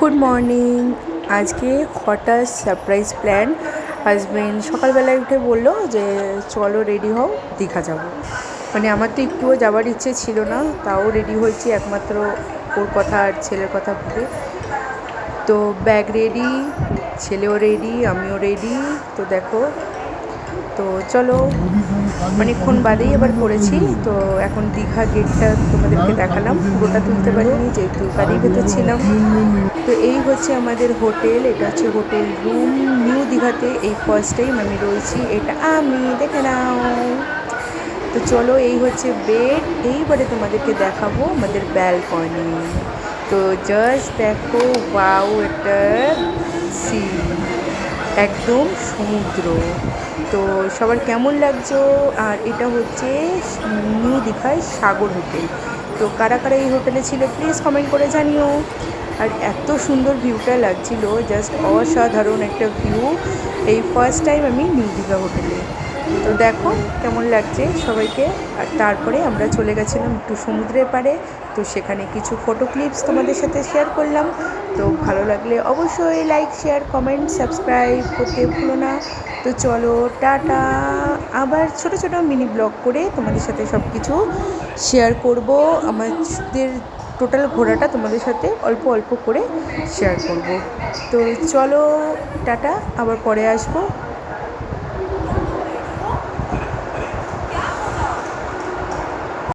Good morning. আজকে হঠাৎ surprise plan. Husband সকালবেলায় উঠে বললো যে চলো রেডি হও, দীঘা যাব। মানে আমার তো একটুও যাওয়ার ইচ্ছে ছিল না, তাও রেডি হয়েছি একমাত্র ওর কথা আর ছেলের কথা ভেবে। তো ব্যাগ রেডি, ছেলেও রেডি, আমিও রেডি। তো দেখো, তো চলো, অনেকক্ষণ বাদেই এবার করেছি। তো এখন দীঘা গেটটা তোমাদেরকে দেখালাম, পুরোটা তুলতে পারিনি যেহেতু গাড়ির ভেতর ছিলাম। তো এই হচ্ছে আমাদের হোটেল, এটা হচ্ছে হোটেল রুম নিউ দীঘাতে। এই ফার্স্ট টাইম আমি রয়েছি, এটা আমি দেখে নাও। তো চলো, এই হচ্ছে বেড। এইবারে তোমাদেরকে দেখাবো আমাদের ব্যালকনি। তো জাস্ট দেখো, ওয়াও, এটা সি, একদম সমুদ্র। তো সবার কেমন লাগছো? আর এটা হচ্ছে নিউ দীঘায় সাগর হোটেল। তো কারা কারা এই হোটেলে ছিল প্লিজ কমেন্ট করে জানিও। আর এত সুন্দর ভিউটা লাগছিল, জাস্ট অসাধারণ একটা ভিউ। এই ফার্স্ট টাইম আমি নিউ দীঘা হোটেলে। তো দেখো কেমন লাগছে সবাইকে। আর তারপরে আমরা চলে গেছিলাম একটু সমুদ্রের পাড়ে। তো সেখানে কিছু ফটো ক্লিপস তোমাদের সাথে শেয়ার করলাম। তো ভালো লাগলে অবশ্যই লাইক, শেয়ার, কমেন্ট, সাবস্ক্রাইব করতে ভুলো না। তো চলো, টাটা। আবার ছোট ছোট মিনি ব্লগ করে তোমাদের সাথে সব কিছু শেয়ার করব। আমাদের টোটাল ঘোরাটা তোমাদের সাথে অল্প অল্প করে শেয়ার করব। তো চলো, টাটা, আবার পরে আসবো।